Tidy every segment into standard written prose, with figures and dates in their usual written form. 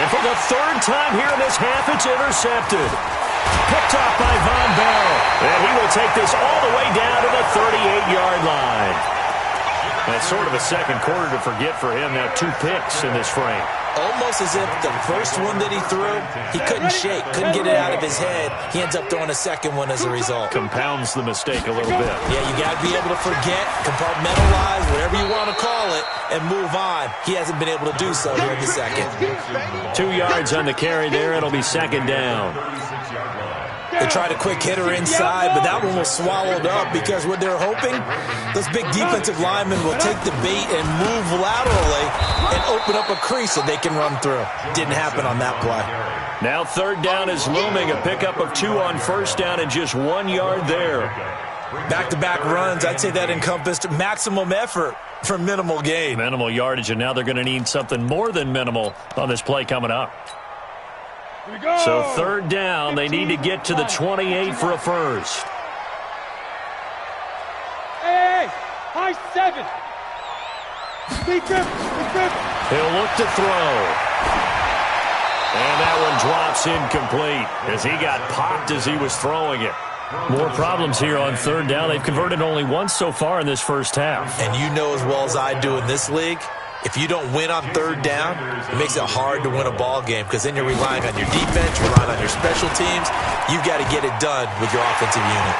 And for the third time here in this half, it's intercepted. Picked off by Von Bell. And he will take this all the way down to the 38-yard line. That's sort of a second quarter to forget for him. Now 2 picks in this frame. Almost as if the first one that he threw, he couldn't shake, couldn't get it out of his head. He ends up throwing a second one as a result. Compounds the mistake a little bit. Yeah, you got to be able to forget, compartmentalize, whatever you want to call it, and move on. He hasn't been able to do so here in the second. 2 yards on the carry there. It'll be second down. They tried a quick hitter inside, but that one was swallowed up because what they're hoping, those big defensive linemen will take the bait and move laterally and open up a crease that they can run through. Didn't happen on that play. Now third down is looming. A pickup of 2 on first down and just 1 yard there. Back-to-back runs, I'd say that encompassed maximum effort for minimal gain. Minimal yardage, and now they're going to need something more than minimal on this play coming up. So third down, they need to get to the 28 for a first. Hey, high 7. Big grip. He'll look to throw. And that one drops incomplete as he got popped as he was throwing it. More problems here on third down. They've converted only once so far in this first half. And you know as well as I do in this league, if you don't win on third down, it makes it hard to win a ball game because then you're relying on your defense, you're relying on your special teams. You've got to get it done with your offensive unit.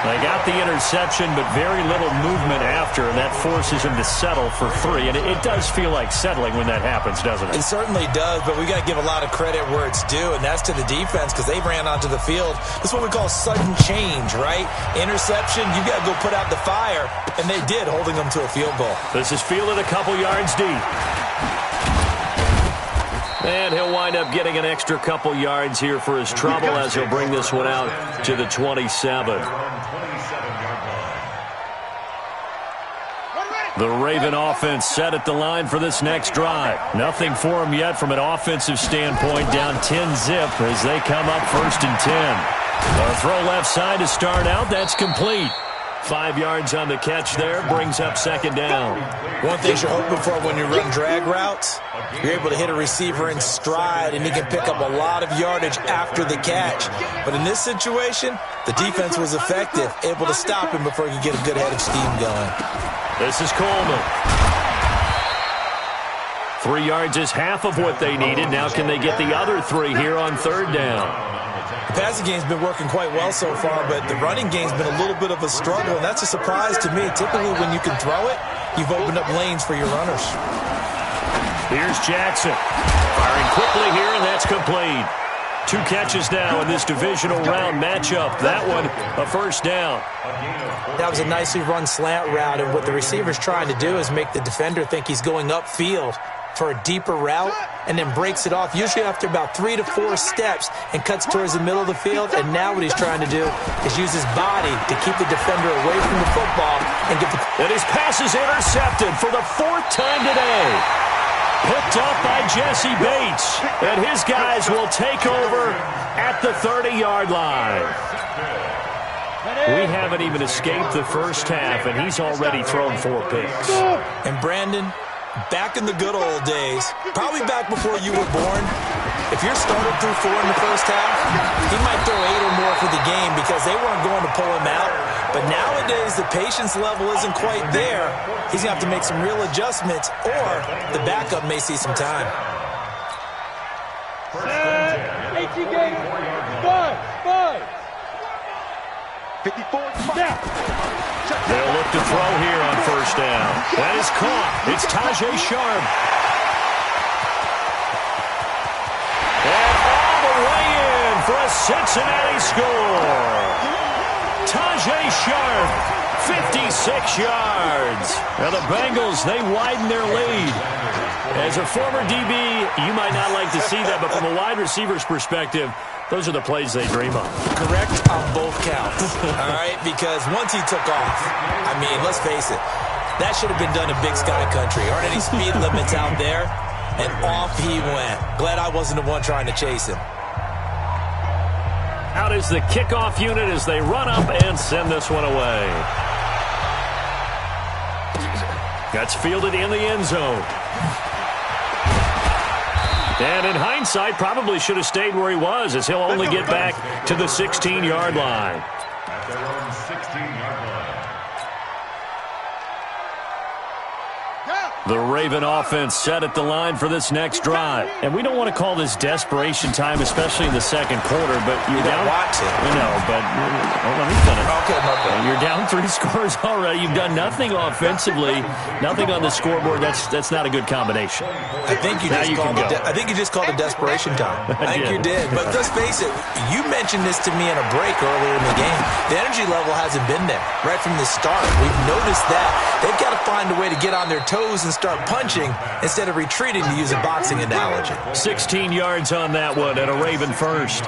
They got the interception, but very little movement after, and that forces him to settle for 3. And it does feel like settling when that happens, doesn't it? It certainly does, but we got to give a lot of credit where it's due, and that's to the defense because they ran onto the field. This is what we call sudden change, right? Interception, you got to go put out the fire, and they did, holding them to a field goal. This is fielded a couple yards deep. And he'll wind up getting an extra couple yards here for his trouble as he'll bring this one out to the 27. The Raven offense set at the line for this next drive. Nothing for them yet from an offensive standpoint. Down 10-zip as they come up 1st and 10. A throw left side to start out. That's complete. 5 yards on the catch there. Brings up second down. One thing you're hoping for when you run drag routes, you're able to hit a receiver in stride, and he can pick up a lot of yardage after the catch. But in this situation, the defense was effective, able to stop him before he could get a good head of steam going. This is Coleman. 3 yards is half of what they needed. Now can they get the other 3 here on third down? The passing game's been working quite well so far, but the running game's been a little bit of a struggle, and that's a surprise to me. Typically, when you can throw it, you've opened up lanes for your runners. Here's Jackson. Firing quickly here, and that's complete. 2 catches now in this divisional round matchup. That one, a first down. That was a nicely run slant route, and what the receiver's trying to do is make the defender think he's going upfield for a deeper route, and then breaks it off, usually after about 3 to 4 steps, and cuts towards the middle of the field. And now what he's trying to do is use his body to keep the defender away from the football and get the... And his pass is intercepted for the 4th time today. Picked up by Jesse Bates. And his guys will take over at the 30-yard line. We haven't even escaped the first half, and he's already thrown 4 picks. And Brandon, back in the good old days, probably back before you were born, if your starter threw 4 in the first half, he might throw 8 or more for the game because they weren't going to pull him out. But nowadays, the patience level isn't quite there. He's going to have to make some real adjustments, or the backup may see some time. 18 games. 5. 54. They'll look to throw here on first down. That is caught. It's Tajay Sharp. And all the way in for a Cincinnati score. Tajay Sharp, 56 yards. Now the Bengals, they widen their lead. As a former DB, you might not like to see that, but from a wide receiver's perspective, those are the plays they dream of. Correct on both counts, all right? Because once he took off, I mean, let's face it, that should have been done in Big Sky Country. Aren't any speed limits out there? And off he went. Glad I wasn't the one trying to chase him. Out is the kickoff unit as they run up and send this one away. That's fielded in the end zone. And in hindsight, probably should have stayed where he was, as he'll only get back to the 16-yard line. At their own 16-yard line. The Raven offense set at the line for this next drive. And we don't want to call this desperation time, especially in the second quarter, but you're down. Watch it. No, but let me finish. Okay, okay. You're down 3 scores already. You've done nothing offensively, nothing on the scoreboard. That's not a good combination. I think you just called it desperation time. I think you did. But let's face it, you mentioned this to me in a break earlier in the game. The energy level hasn't been there right from the start. We've noticed that. They've got to find a way to get on their toes and start punching instead of retreating, to use a boxing analogy. 16 yards on that one and a Raven first.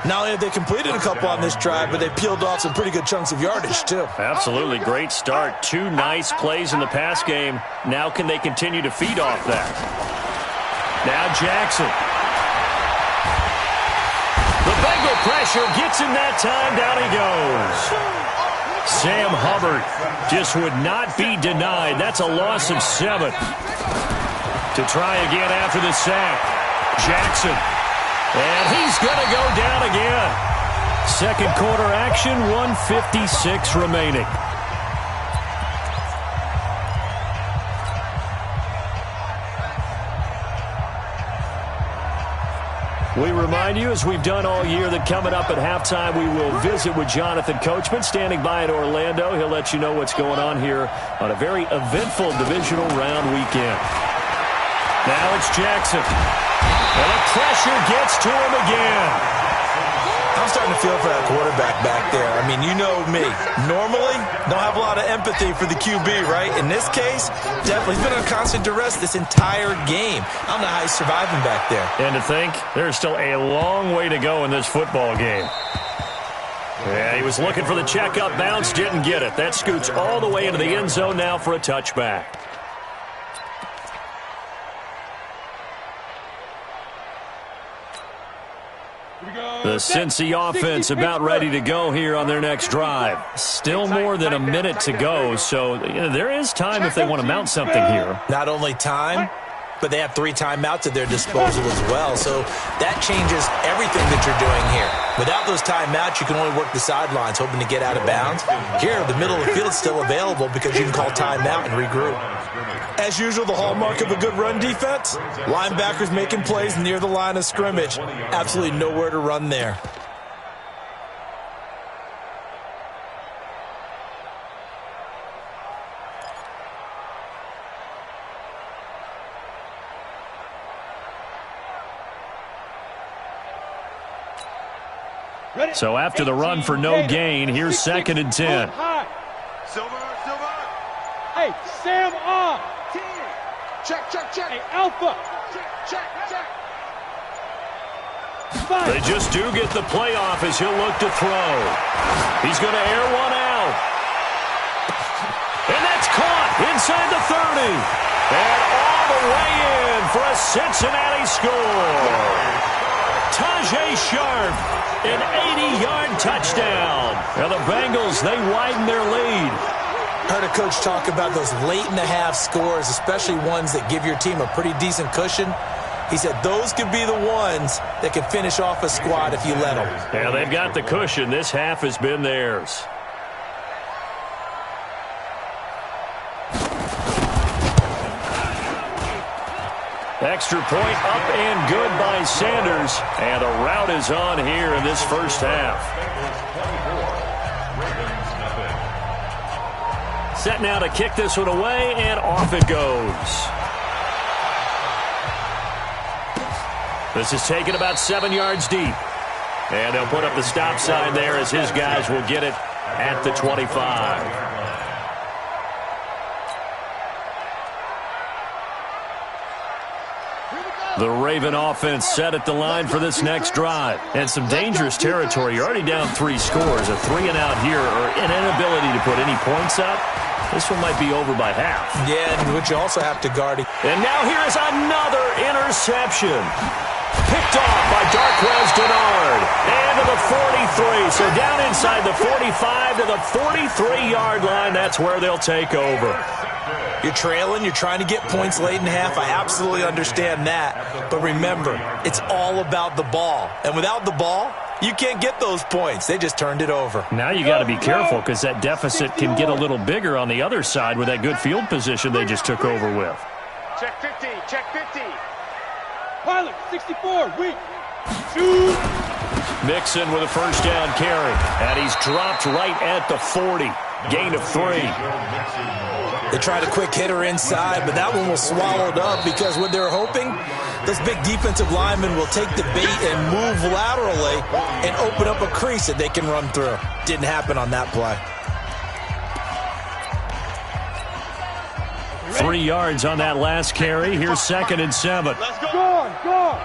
Not only have they completed a couple on this drive, but they peeled off some pretty good chunks of yardage, too. Absolutely. Great start. 2 nice plays in the pass game. Now can they continue to feed off that? Now Jackson. The Bengal pressure gets him that time. Down he goes. Sam Hubbard just would not be denied. That's a loss of 7. To try again after the sack. Jackson. And he's going to go down again. Second quarter action, 1:56 remaining. We remind you, as we've done all year, that coming up at halftime, we will visit with Jonathan Coachman, standing by in Orlando. He'll let you know what's going on here on a very eventful divisional round weekend. Now it's Jackson. And the pressure gets to him again. I'm starting to feel for that quarterback back there. I mean, you know me. Normally, don't have a lot of empathy for the QB, right? In this case, definitely. He's been on constant duress this entire game. I don't know how he's surviving back there. And to think, there's still a long way to go in this football game. Yeah, he was looking for the checkup bounce, didn't get it. That scoots all the way into the end zone now for a touchback. The Cincy offense about ready to go here on their next drive. Still more than a minute to go, so there is time if they want to mount something here. Not only time, but they have 3 timeouts at their disposal as well, so that changes everything that you're doing here. Without those timeouts, you can only work the sidelines, hoping to get out of bounds. Here, the middle of the field is still available because you can call timeout and regroup. As usual, the hallmark of a good run defense, linebackers making plays near the line of scrimmage. Absolutely nowhere to run there. So after the run for no gain, here's 2nd and 10. Silver. Hey, Sam on. Check. Hey, Alpha. Check. They just do get the playoff as he'll look to throw. He's going to air one out. And that's caught inside the 30. And all the way in for a Cincinnati score. Tajay Sharp, an 80-yard touchdown. And the Bengals, they widen their lead. Heard a coach talk about those late-in-the-half scores, especially ones that give your team a pretty decent cushion. He said those could be the ones that can finish off a squad if you let them. Yeah, they've got the cushion. This half has been theirs. Extra point up and good by Sanders. And the route is on here in this first half. Set now to kick this one away, and off it goes. This is taken about 7 yards deep. And they'll put up the stop sign there as his guys will get it at the 25. The Raven offense set at the line for this next drive. And some dangerous territory. You're already down 3 scores. A 3-and-out here, or an inability to put any points up. This one might be over by half. Yeah, which you also have to guard. And now here is another interception. Picked off by Darquez Denard. And to the 43. So down inside the 45 to the 43-yard line. That's where they'll take over. You're trailing, you're trying to get points late in half. I absolutely understand that. But remember, it's all about the ball. And without the ball, you can't get those points. They just turned it over. Now you got to be careful because that deficit can get a little bigger on the other side with that good field position they just took over with. Check 50. Check 50. Pilot, 64, weak. Shoot. Mixon with a first down carry. And he's dropped right at the 40. Gain of 3. They tried a quick hitter inside, but that one was swallowed up because what they're hoping, those big defensive linemen will take the bait and move laterally and open up a crease that they can run through. Didn't happen on that play. 3 yards on that last carry. Here's 2nd and 7. Let's go. Go.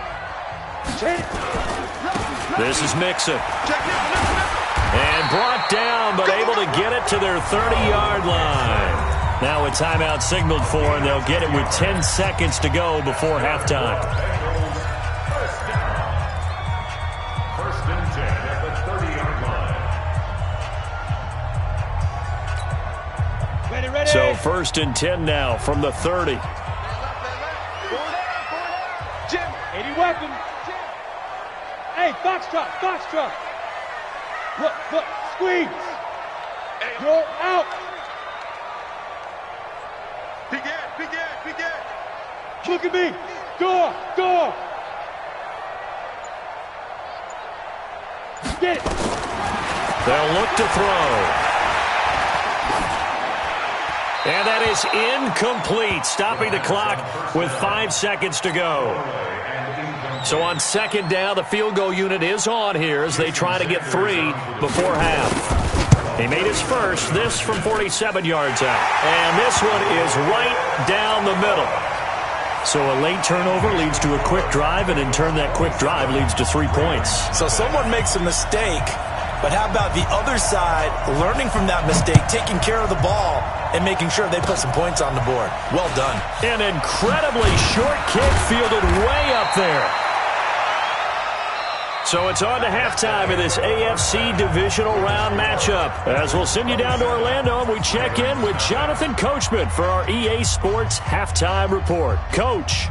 This is Mixon. And brought down, but able to get it to their 30-yard line. Now a timeout signaled for, and they'll get it with 10 seconds to go before halftime. First and 10 at the 30-yard line. Ready. So 1st and 10 now from the 30. Jim, 80 weapon. Hey, Foxtrot. Look, squeeze. You're out. Begin. Look at me. Door. Get it. They'll look to throw. And that is incomplete, stopping the clock with 5 seconds to go. So on 2nd down, the field goal unit is on here as they try to get 3 before half. He made his first, this from 47 yards out. And this one is right down the middle. So a late turnover leads to a quick drive, and in turn that quick drive leads to 3 points. So someone makes a mistake, but how about the other side learning from that mistake, taking care of the ball, and making sure they put some points on the board? Well done. An incredibly short kick fielded way up there. So it's on to halftime of this AFC divisional round matchup. As we'll send you down to Orlando, and we check in with Jonathan Coachman for our EA Sports Halftime Report. Coach.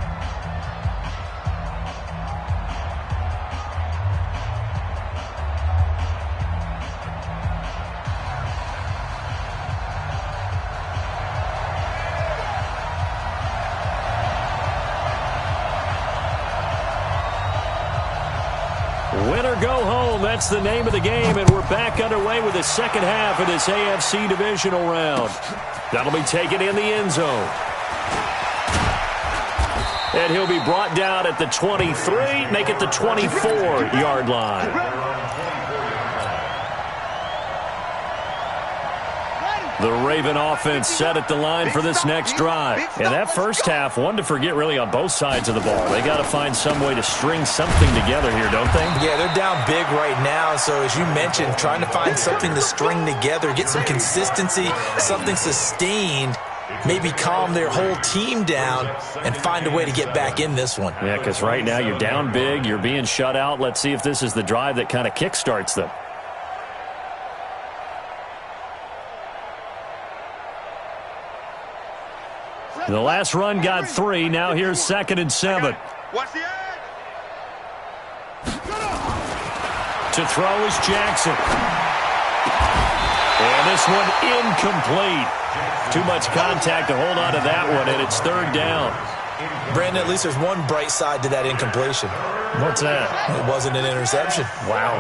Win or go home, that's the name of the game, and we're back underway with the second half of this AFC divisional round. That'll be taken in the end zone. And he'll be brought down at the 23, make it the 24-yard line. The Raven offense set at the line for this next drive. And that first half, one to forget really on both sides of the ball. They got to find some way to string something together here, don't they? Yeah, they're down big right now. So as you mentioned, trying to find something to string together, get some consistency, something sustained, maybe calm their whole team down and find a way to get back in this one. Yeah, because right now you're down big, you're being shut out. Let's see if this is the drive that kind of kickstarts them. The last run got 3. Now here's 2nd and 7. Watch the edge. To throw is Jackson. And this one incomplete. Too much contact to hold on to that one, and it's 3rd down. Brandon, at least there's one bright side to that incompletion. What's that? It wasn't an interception. Wow.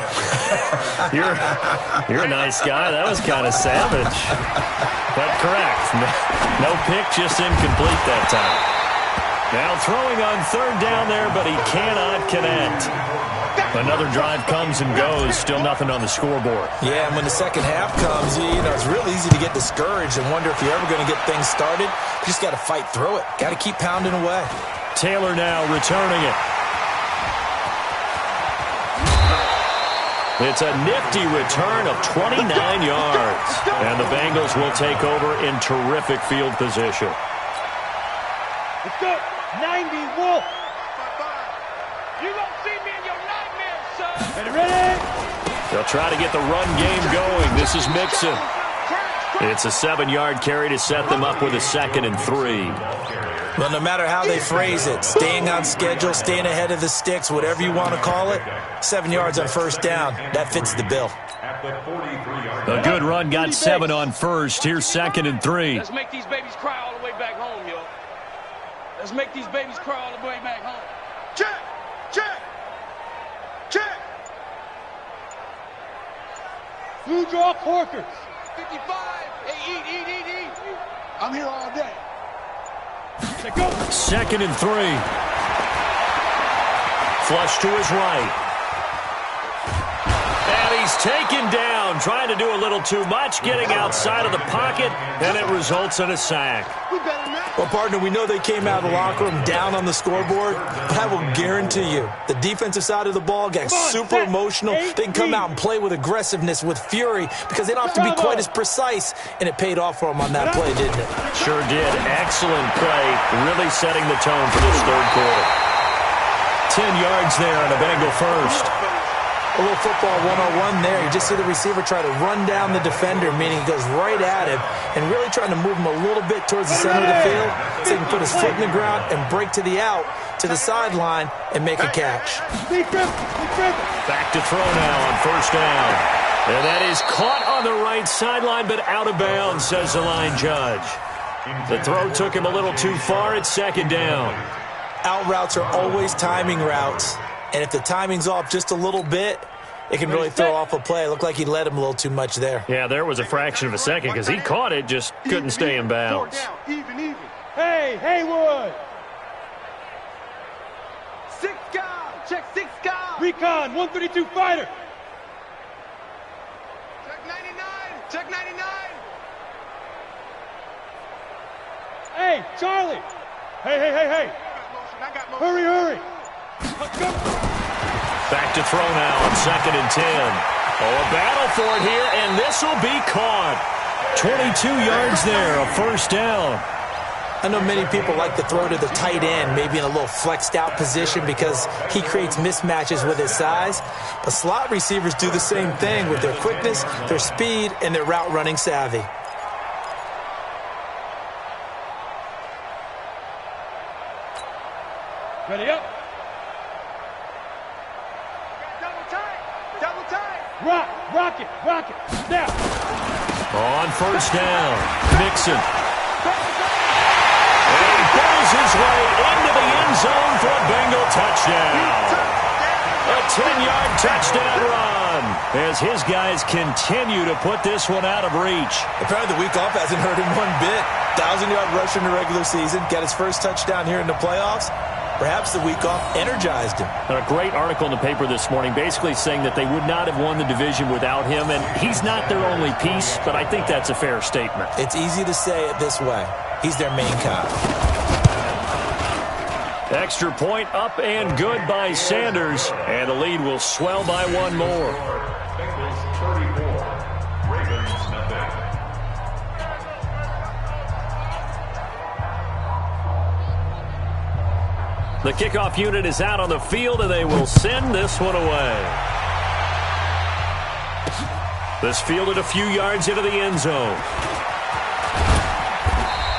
You're a nice guy. That was kind of savage. But correct. No pick, just incomplete that time. Now throwing on 3rd down there, but he cannot connect. Another drive comes and goes. Still nothing on the scoreboard. Yeah, and when the second half comes, you know, it's real easy to get discouraged and wonder if you're ever going to get things started. You just got to fight through it. Got to keep pounding away. Taylor now returning it. It's a nifty return of 29 yards. And the Bengals will take over in terrific field position. Let's go. 90 Wolf. You gonna see me in your nightmares, son. Ready. They'll try to get the run game going. This is Mixon. It's a 7-yard carry to set them up with a 2nd and 3. Well, no matter how they phrase it, staying on schedule, staying ahead of the sticks, whatever you want to call it, 7 yards on first down, that fits the bill. A good run got 7 on first. Here's 2nd and 3. Let's make these babies cry all the way back home, yo. Let's make these babies cry all the way back home. Check! Check! Check! Blue draw Corkers. 55! Hey, eat! I'm here all day. Let's go. 2nd and 3. Flush to his right. And he's taken down, trying to do a little too much, getting outside of the pocket, and it results in a sack. Well, partner, we know they came out of the locker room down on the scoreboard, but I will guarantee you the defensive side of the ball got super emotional. They can come out and play with aggressiveness, with fury, because they don't have to be quite as precise, and it paid off for them on that play, didn't it? Sure did. Excellent play, really setting the tone for this third quarter. 10 yards there on a Bengal first. A little football 101 there. You just see the receiver try to run down the defender, meaning he goes right at him and really trying to move him a little bit towards the center of the field so he can put his foot in the ground and break to the out, to the sideline, and make a catch. Back to throw now on first down. And that is caught on the right sideline, but out of bounds, says the line judge. The throw took him a little too far. It's 2nd down. Out routes are always timing routes. And if the timing's off just a little bit, it can really throw off a play. It looked like he led him a little too much there. Yeah, there was a fraction of a second because he caught it, just couldn't stay in bounds. Even. Hey, Haywood. 6 guard. Check 6 guard. Recon, 132 fighter. Check 99. Check 99. Hey, Charlie. Hey. I got motion. Hurry. Let's go. Back to throw now on 2nd and 10. Oh, a battle for it here, and this will be caught. 22 yards there, a first down. I know many people like to throw to the tight end, maybe in a little flexed out position because he creates mismatches with his size. But slot receivers do the same thing with their quickness, their speed, and their route running savvy. Ready up. Double tight. Rock it. Now. On first down, Mixon. And he pulls his way into the end zone for a Bengal touchdown. A 10-yard touchdown run as his guys continue to put this one out of reach. Apparently the week off hasn't hurt him one bit. 1,000-yard rusher in the regular season, got his first touchdown here in the playoffs. Perhaps the week off energized him. A great article in the paper this morning basically saying that they would not have won the division without him, and he's not their only piece, but I think that's a fair statement. It's easy to say it this way. He's their main cog. Extra point up and good by Sanders, and the lead will swell by one more. The kickoff unit is out on the field, and they will send this one away. This fielded a few yards into the end zone.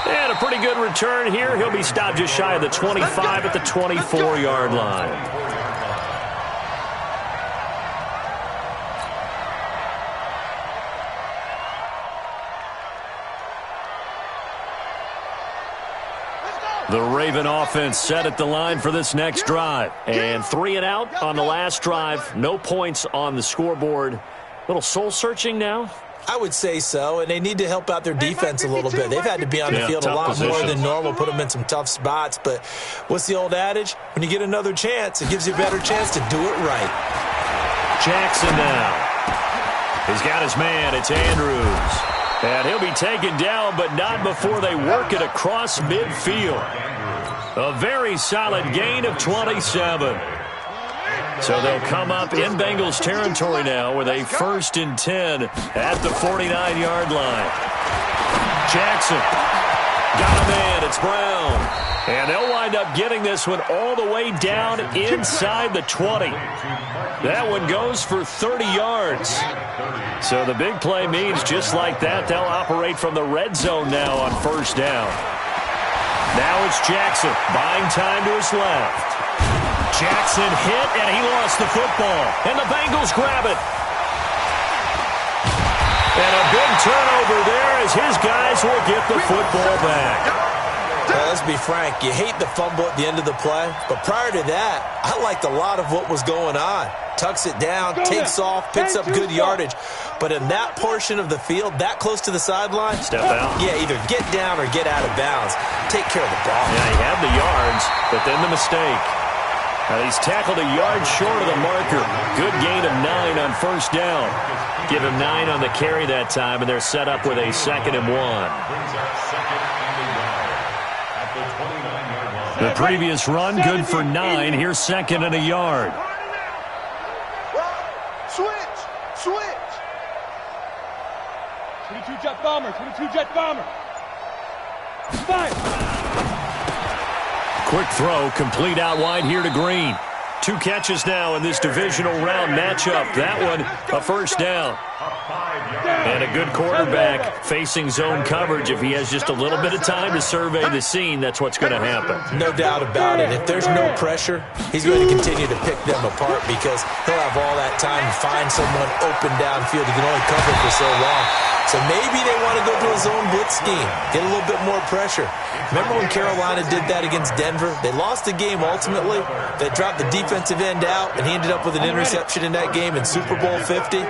And a pretty good return here. He'll be stopped just shy of the 25 at the 24-yard line. The Raven offense set at the line for this next drive. And 3 and out on the last drive. No points on the scoreboard. Little soul-searching now? I would say so, and they need to help out their defense a little bit. They've had to be on the field a lot more than normal, put them in some tough spots. But what's the old adage? When you get another chance, it gives you a better chance to do it right. Jackson now. He's got his man. It's Andrews. And he'll be taken down, but not before they work it across midfield. A very solid gain of 27. So they'll come up in Bengals territory now with a 1st and 10 at the 49-yard line. Jackson got a man. It's Brown. And they'll wind up getting this one all the way down inside the 20. That one goes for 30 yards. So the big play means just like that, they'll operate from the red zone now on first down. Now it's Jackson, buying time to his left. Jackson hit, and he lost the football. And the Bengals grab it. And a big turnover there as his guys will get the football back. Well, let's be frank, you hate the fumble at the end of the play, but prior to that, I liked a lot of what was going on. Tucks it down, takes off, picks up good yardage. But in that portion of the field, that close to the sideline, step out. Yeah, either get down or get out of bounds. Take care of the ball. Yeah, he had the yards, but then the mistake. Now he's tackled a yard short of the marker. Good gain of 9 on first down. Give him 9 on the carry that time, and they're set up with a 2nd and 1. The previous run, good for 9. Here's 2nd and a yard. Switch! 22 jet bomber, 22 jet bomber. Fire! Quick throw, complete out wide here to Green. 2 catches now in this divisional round matchup. That one, a first down. And a good quarterback facing zone coverage. If he has just a little bit of time to survey the scene, that's what's going to happen. No doubt about it. If there's no pressure, he's going to continue to pick them apart because he'll have all that time to find someone open downfield. He can only cover for so long. So maybe they want to go to a zone blitz scheme, get a little bit more pressure. Remember when Carolina did that against Denver? They lost the game ultimately. They dropped the defensive end out, and he ended up with an interception in that game in Super Bowl 50.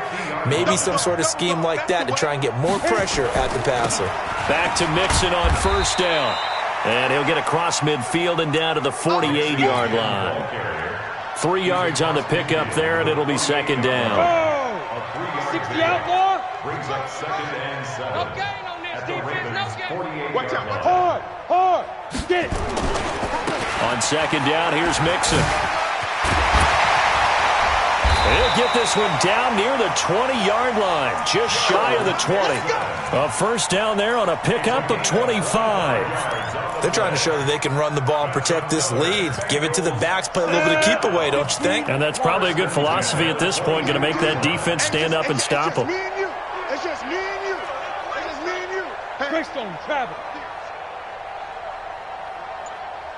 Maybe some sort of scheme like that to try and get more pressure at the passer. Back to Mixon on first down. And he'll get across midfield and down to the 48-yard line. 3 yards on the pickup there, and it'll be 2nd down. Oh! 60 outlaw! Brings up 2nd and 7. No gain on this defense, no gain. Watch out. Hard! Get it! On 2nd down, here's Mixon. He'll get this one down near the 20-yard line, just shy of the 20. A first down there on a pickup of 25. They're trying to show that they can run the ball and protect this lead. Give it to the backs, play a little bit of keep away, don't you think? And that's probably a good philosophy at this point, going to make that defense stand up and stop them. It's just me and you. It's just me and you. Greystone, travel.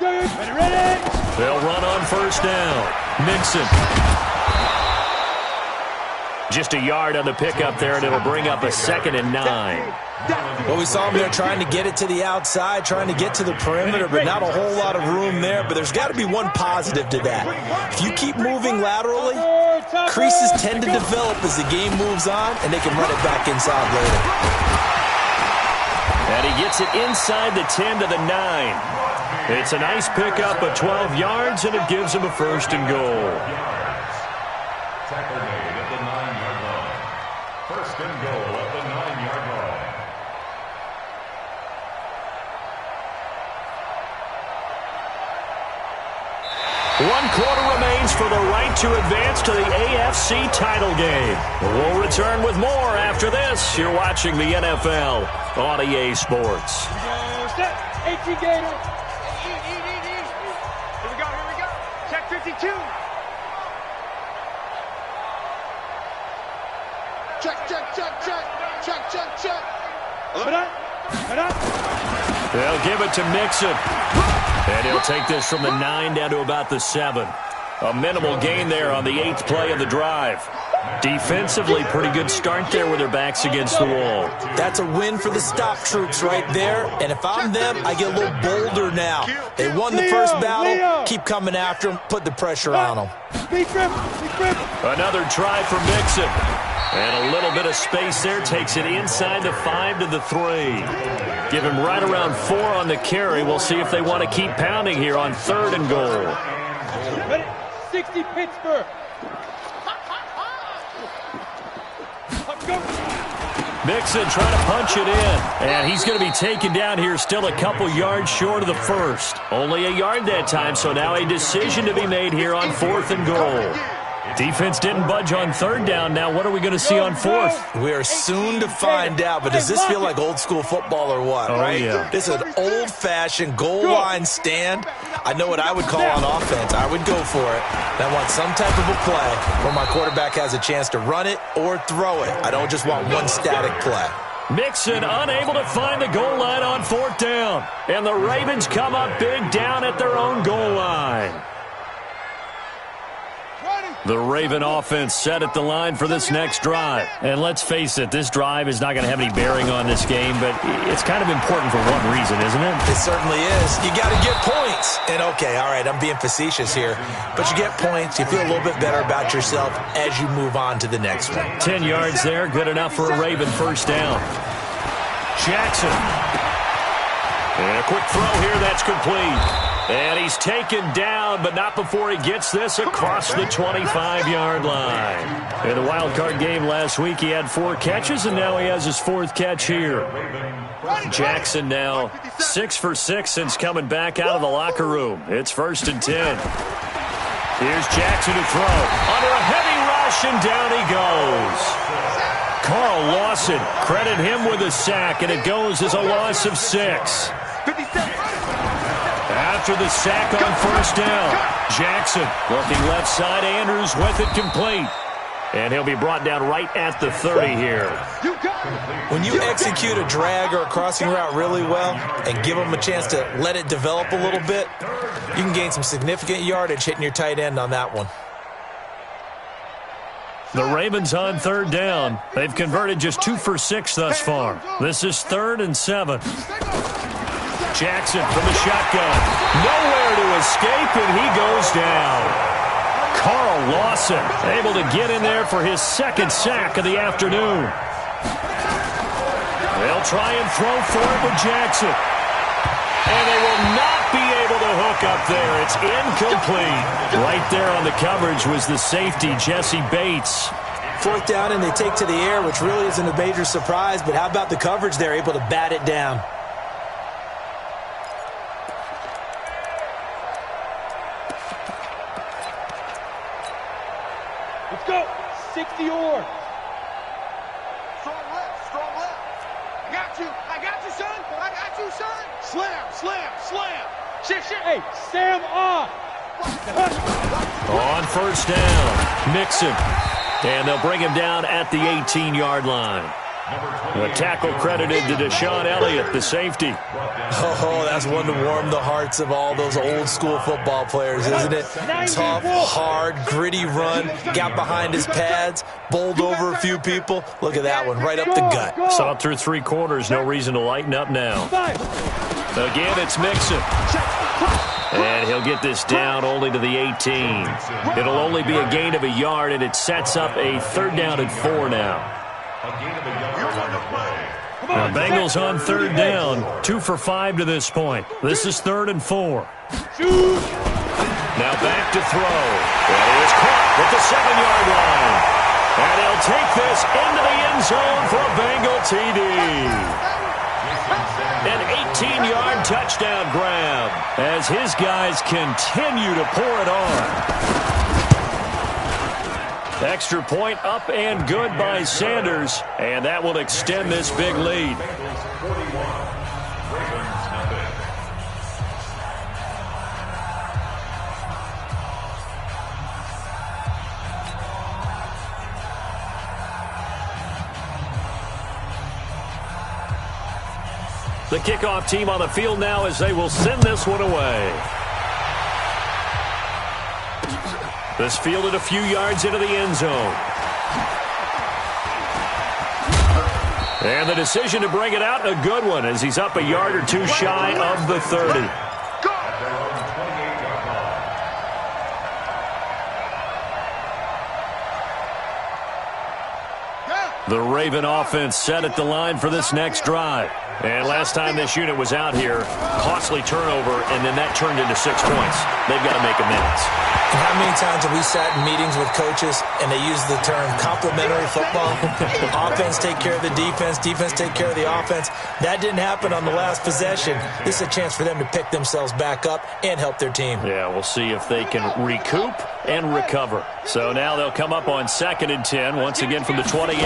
Ready? They'll run on first down. Mixon. Just a yard on the pickup there, and it'll bring up a 2nd and 9. Well, we saw him there trying to get it to the outside, trying to get to the perimeter, but not a whole lot of room there. But there's got to be one positive to that. If you keep moving laterally, creases tend to develop as the game moves on, and they can run it back inside later. And he gets it inside the 10 to the 9. It's a nice pickup of 12 yards, and it gives him a 1st and goal. Tackle made at the 9-yard line. 1st and goal at the 9-yard line. One quarter remains for the right to advance to the AFC title game. We'll return with more after this. You're watching the NFL on EA Sports. Set. 18 Gator. Here we go. Check 52. Check. They'll give it to Mixon. And he'll take this from the 9 down to about the 7. A minimal gain there on the 8th play of the drive. Defensively, pretty good start there with their backs against the wall. That's a win for the stop troops right there. And if I'm them, I get a little bolder now. They won the first battle. Keep coming after them. Put the pressure on them. Another try for Mixon. And a little bit of space there. Takes it inside the 5 to the 3. Give him right around 4 on the carry. We'll see if they want to keep pounding here on 3rd and goal. Ready? 60 Pittsburgh. Mixon trying to punch it in. And he's going to be taken down here still a couple yards short of the 1st. Only a yard that time, so now a decision to be made here on 4th and goal. Defense didn't budge on third down. Now what are we going to see on fourth? We are soon to find out, but does this feel like old school football or what, right? Yeah. This is an old-fashioned goal line stand. I know what I would call on offense. I would go for it. I want some type of a play where my quarterback has a chance to run it or throw it. I don't just want one static play. Mixon unable to find the goal line on fourth down. And the Ravens come up big down at their own goal line. The Raven offense set at the line for this next drive. And let's face it, this drive is not going to have any bearing on this game, but it's kind of important for one reason, isn't it? It certainly is. You got to get points. And okay, all right, I'm being facetious here, but you get points, you feel a little bit better about yourself as you move on to the next one. 10 yards there, good enough for a Raven first down. Jackson. And a quick throw here, that's complete. And he's taken down, but not before he gets this across the 25-yard line. In the wild card game last week, he had 4 catches, and now he has his 4th catch here. Jackson now 6 for 6 since coming back out of the locker room. It's 1st and 10. Here's Jackson to throw. Under a heavy rush, and down he goes. Carl Lawson, credit him with a sack, and it goes as a loss of 6. After the sack on first down, Jackson looking left side. Andrews with it complete. And he'll be brought down right at the 30 here. When you execute a drag or a crossing route really well and give them a chance to let it develop a little bit, you can gain some significant yardage hitting your tight end on that one. The Ravens on third down. They've converted just 2 for 6 thus far. This is 3rd and 7. Jackson from the shotgun. Nowhere to escape, and he goes down. Carl Lawson able to get in there for his 2nd sack of the afternoon. They'll try and throw for it with Jackson. And they will not be able to hook up there. It's incomplete. Right there on the coverage was the safety, Jesse Bates. 4th down, and they take to the air, which really isn't a major surprise, but how about the coverage there, able to bat it down? Let's go. 60 yards. Strong left. I got you, son. Slam. Shit. Hey, Sam on. On first down, Mixon. And they'll bring him down at the 18-yard line. A tackle credited to Deshaun Elliott, the safety. Oh, that's one to warm the hearts of all those old-school football players, isn't it? Tough, hard, gritty run, got behind his pads, bowled over a few people. Look at that one, right up the gut. Saw it through 3 quarters, no reason to lighten up now. Again, it's Mixon. And he'll get this down only to the 18. It'll only be a gain of a yard, and it sets up a 3rd down and 4 now. The Bengals on 3rd down, 2 for 5 to this point. This is 3rd and 4. Now back to throw. And he is caught at the 7-yard line. And he'll take this into the end zone for a Bengal TD. An 18-yard touchdown grab as his guys continue to pour it on. Extra point up and good by Sanders, and that will extend this big lead. The kickoff team on the field now as they will send this one away. This fielded a few yards into the end zone. And the decision to bring it out, a good one, as he's up a yard or 2 shy of the 30. The Raven offense set at the line for this next drive. And last time this unit was out here, costly turnover, and then that turned into 6 points. They've got to make amends. And how many times have we sat in meetings with coaches and they use the term complementary football? Offense take care of the defense, defense take care of the offense. That didn't happen on the last possession. This is a chance for them to pick themselves back up and help their team. Yeah, we'll see if they can recoup and recover. So now they'll come up on 2nd and 10, once again from the 28.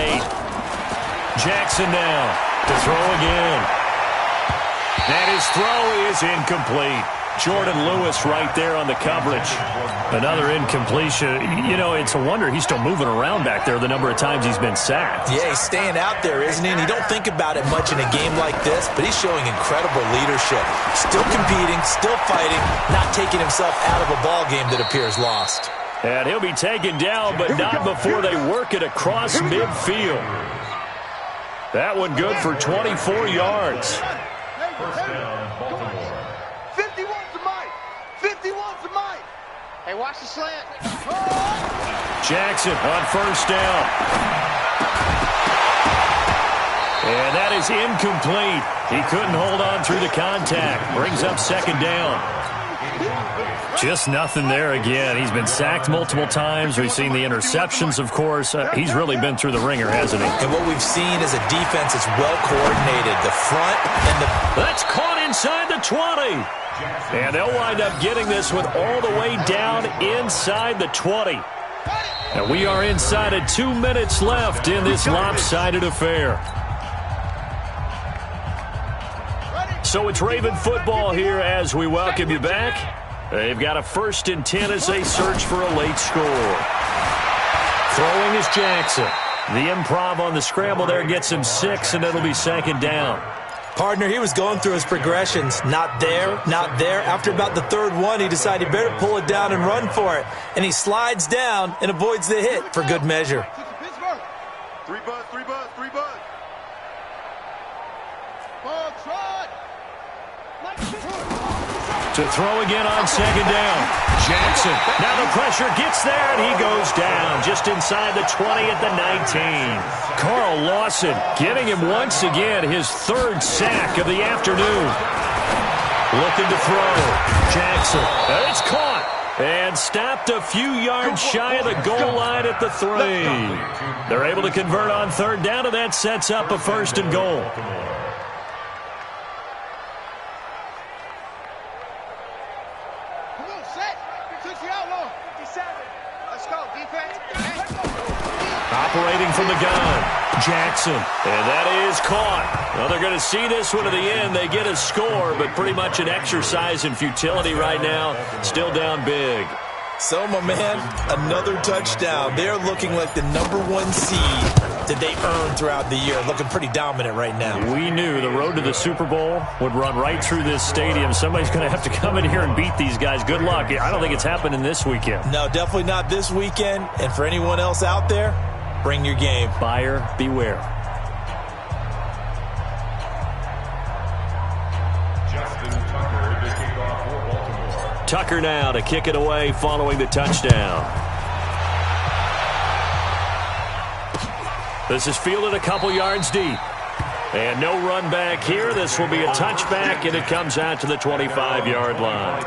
Jackson now to throw again. And his throw is incomplete. Jordan Lewis right there on the coverage. Another incompletion. You know, it's a wonder he's still moving around back there the number of times he's been sacked. Yeah, he's staying out there, isn't he? And you don't think about it much in a game like this, but he's showing incredible leadership. Still competing, still fighting, not taking himself out of a ball game that appears lost. And he'll be taken down, but not before they work it across midfield. That one good for 24 yards. First down, Baltimore. 51's the mic. 51's the mic. Hey, watch the slant. Jackson on 1st down. And that is incomplete. He couldn't hold on through the contact. Brings up 2nd down. Just nothing there again. He's been sacked multiple times. We've seen the interceptions, of course. He's really been through the ringer, hasn't he? And what we've seen is a defense that's well coordinated. The front and the... That's caught inside the 20. And they'll wind up getting this one all the way down inside the 20. And we are inside of 2 minutes left in this lopsided affair. So it's Raven football here as we welcome you back. They've got a 1st and 10 as they search for a late score. Throwing is Jackson. The improv on the scramble there gets him 6, and it'll be 2nd down. Partner, he was going through his progressions. Not there, not there. After about the 3rd one, he decided he better pull it down and run for it. And he slides down and avoids the hit for good measure. 3 buzz, 3 buzz, 3 buzz. Ball trot. To throw again on 2nd down. Jackson. Now the pressure gets there, and he goes down just inside the 20 at the 19. Carl Lawson giving him once again his 3rd sack of the afternoon. Looking to throw. Jackson. It's caught. And stopped a few yards shy of the goal line at the 3. They're able to convert on 3rd down, and that sets up a 1st and goal. Operating from the gun, Jackson, and that is caught. Well, they're going to see this one to the end. They get a score, but pretty much an exercise in futility right now. Still down big. So, my man, another touchdown. They're looking like the #1 seed that they earned throughout the year. Looking pretty dominant right now. We knew the road to the Super Bowl would run right through this stadium. Somebody's going to have to come in here and beat these guys. Good luck. I don't think it's happening this weekend. No, definitely not this weekend. And for anyone else out there, bring your game. Buyer beware. Justin Tucker to kick off for Baltimore. Tucker now to kick it away following the touchdown. This is fielded a couple yards deep. And no run back here. This will be a touchback, and it comes out to the 25-yard line.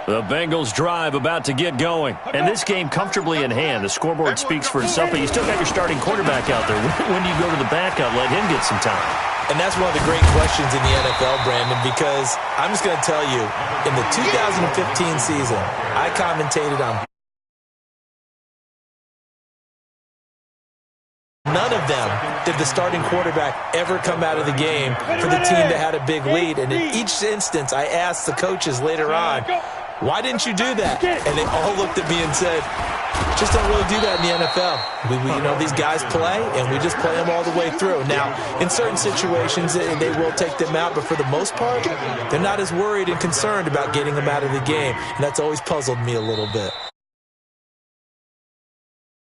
The Bengals drive about to get going. And this game comfortably in hand. The scoreboard speaks for itself, but you still got your starting quarterback out there. When do you go to the backup? Let him get some time. And that's one of the great questions in the NFL, Brandon, because I'm just going to tell you, in the 2015 season, I commentated on none of them did the starting quarterback ever come out of the game for the team that had a big lead. And in each instance, I asked the coaches later on, Why didn't you do that? And they all looked at me and said, just don't really do that in the NFL. These guys play, and we just play them all the way through. Now, in certain situations, they will take them out, but for the most part, they're not as worried and concerned about getting them out of the game, and that's always puzzled me a little bit.